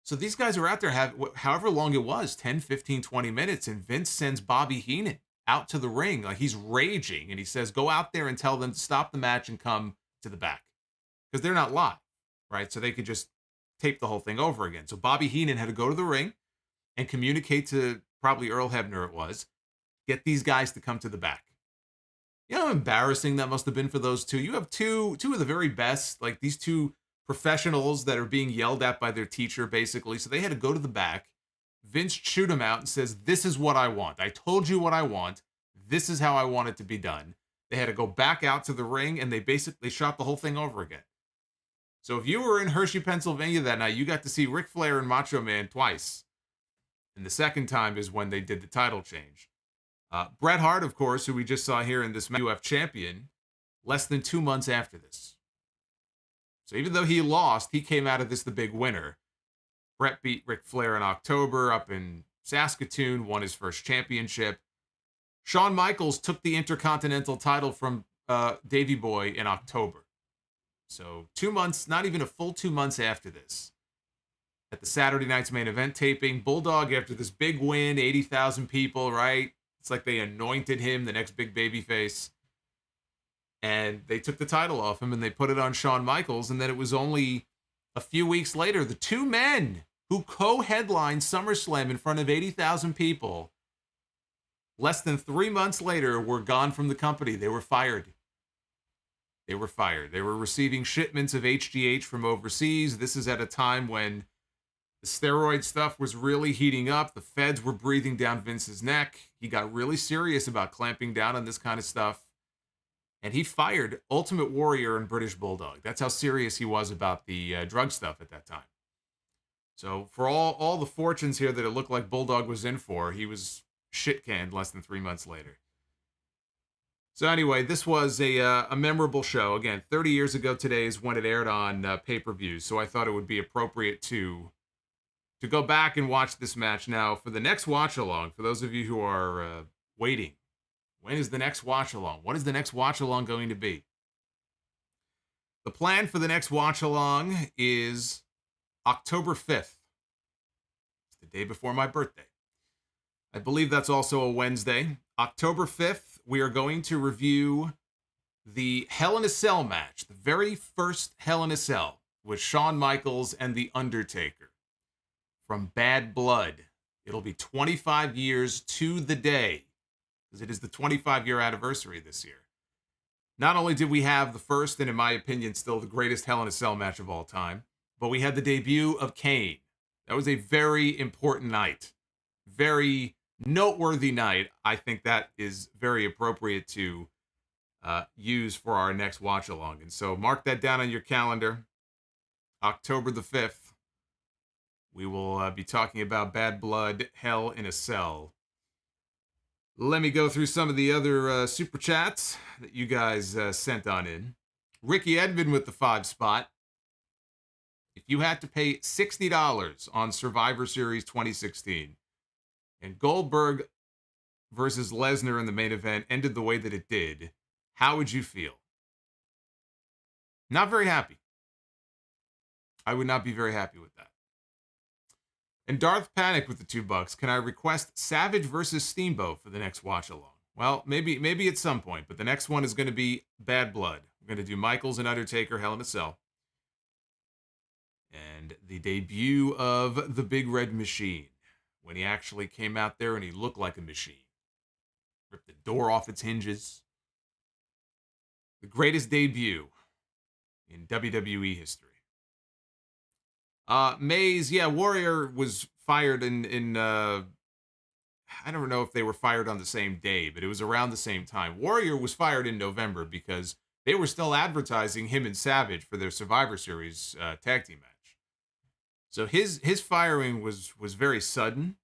So these guys are out there, however long it was, 10, 15, 20 minutes, and Vince sends Bobby Heenan out to the ring. Like he's raging, and he says, go out there and tell them to stop the match and come to the back. Because they're not live, right? So they could just tape the whole thing over again. So Bobby Heenan had to go to the ring and communicate to probably Earl Hebner it was, get these guys to come to the back. You know how embarrassing that must have been for those two? You have two of the very best, like these two professionals that are being yelled at by their teacher, basically. So they had to go to the back. Vince chewed him out and says, this is what I want. I told you what I want. This is how I want it to be done. They had to go back out to the ring, and they basically shot the whole thing over again. So if you were in Hershey, Pennsylvania that night, you got to see Ric Flair and Macho Man twice. And the second time is when they did the title change. Bret Hart, of course, who we just saw here in this UF champion, less than 2 months after this. So even though he lost, he came out of this the big winner. Bret beat Ric Flair in October up in Saskatoon, won his first championship. Shawn Michaels took the Intercontinental title from Davey Boy in October. So 2 months, not even a full 2 months after this. At the Saturday night's main event taping, Bulldog, after this big win, 80,000 people, right? It's like they anointed him the next big baby face. And they took the title off him and they put it on Shawn Michaels. And then it was only a few weeks later, the two men who co-headlined SummerSlam in front of 80,000 people, less than 3 months later, were gone from the company. They were fired. They were fired. They were receiving shipments of HGH from overseas. This is at a time when the steroid stuff was really heating up. The feds were breathing down Vince's neck. He got really serious about clamping down on this kind of stuff. And he fired Ultimate Warrior and British Bulldog. That's how serious he was about the drug stuff at that time. So for all the fortunes here that it looked like Bulldog was in for, he was shit-canned less than 3 months later. So anyway, this was a memorable show. Again, 30 years ago today is when it aired on pay-per-view. So I thought it would be appropriate to go back and watch this match. Now, for the next watch-along, for those of you who are waiting, when is the next watch-along? What is the next watch-along going to be? The plan for the next watch-along is October 5th. It's the day before my birthday. I believe that's also a Wednesday. October 5th, we are going to review the Hell in a Cell match, the very first Hell in a Cell, with Shawn Michaels and The Undertaker from Bad Blood. It'll be 25 years to the day, because it is the 25-year anniversary this year. Not only did we have the first, and in my opinion, still the greatest Hell in a Cell match of all time, but we had the debut of Kane. That was a very important night. Very noteworthy night. I think that is very appropriate to use for our next watch-along. And so mark that down on your calendar. October the 5th. We will be talking about Bad Blood, Hell in a Cell. Let me go through some of the other super chats that you guys sent on in. Ricky Edmond with the 5 spot. If you had to pay $60 on Survivor Series 2016 and Goldberg versus Lesnar in the main event ended the way that it did, how would you feel? Not very happy. I would not be very happy with that. And Darth Panic with the $2. Can I request Savage versus Steamboat for the next watch-along? Well, maybe at some point, but the next one is going to be Bad Blood. We're going to do Michaels and Undertaker, Hell in a Cell. and the debut of the Big Red Machine, when he actually came out there and he looked like a machine. Ripped the door off its hinges. The greatest debut in WWE history. Maze, yeah, Warrior was fired in I don't know if they were fired on the same day, but it was around the same time. Warrior was fired in November because they were still advertising him and Savage for their Survivor Series tag team match. So his firing was very sudden,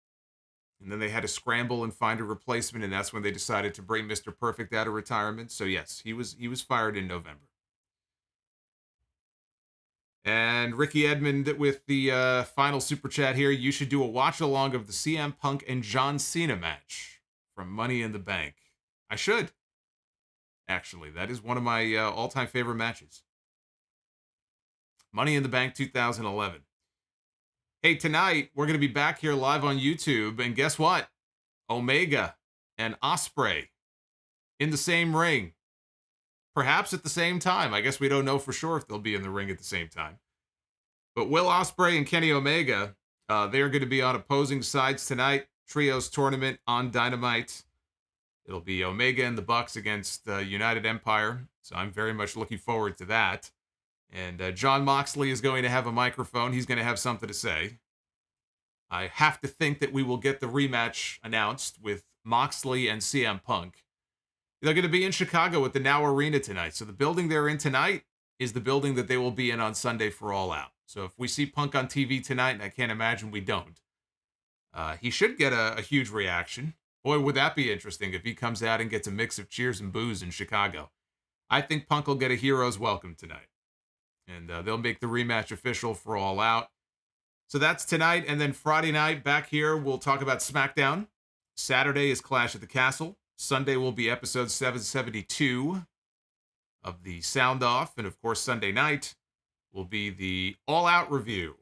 and then they had to scramble and find a replacement, and that's when they decided to bring Mr. Perfect out of retirement. So yes, he was fired in November. And Ricky Edmond with the final super chat here. You should do a watch along of the CM Punk and John Cena match from Money in the Bank. I should. Actually, that is one of my all-time favorite matches. Money in the Bank 2011. Hey, tonight we're going to be back here live on YouTube, and guess what? Omega and Ospreay in the same ring. Perhaps at the same time. I guess we don't know for sure if they'll be in the ring at the same time. But Will Ospreay and Kenny Omega, they're going to be on opposing sides tonight. Trios tournament on Dynamite. It'll be Omega and the Bucks against United Empire. So I'm very much looking forward to that. And Jon Moxley is going to have a microphone. He's going to have something to say. I have to think that we will get the rematch announced with Moxley and CM Punk. They're going to be in Chicago at the Now Arena tonight. So the building they're in tonight is the building that they will be in on Sunday for All Out. So if we see Punk on TV tonight, and I can't imagine we don't, he should get a huge reaction. Boy, would that be interesting if he comes out and gets a mix of cheers and boos in Chicago. I think Punk will get a hero's welcome tonight. And they'll make the rematch official for All Out. So that's tonight. And then Friday night, back here, we'll talk about SmackDown. Saturday is Clash at the Castle. Sunday will be episode 772 of the Sound Off. And of course, Sunday night will be the All Out review.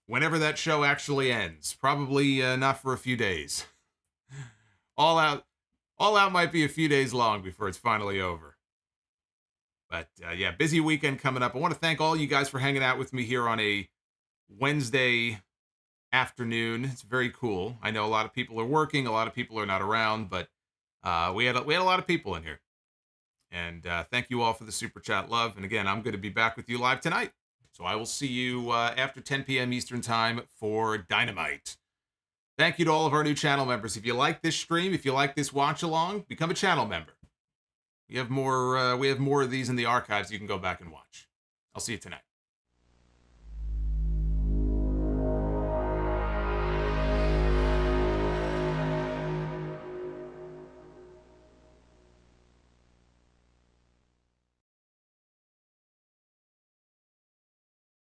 Whenever that show actually ends. Probably not for a few days. All Out might be a few days long before it's finally over. But yeah, busy weekend coming up. I want to thank all you guys for hanging out with me here on a Wednesday afternoon. It's very cool. I know a lot of people are working, a lot of people are not around, but we had a lot of people in here. And thank you all for the super chat love. And again, I'm going to be back with you live tonight. So I will see you after 10 p.m. Eastern time for Dynamite. Thank you to all of our new channel members. If you like this stream, if you like this watch along, become a channel member. We have more of these in the archives you can go back and watch. I'll see you tonight.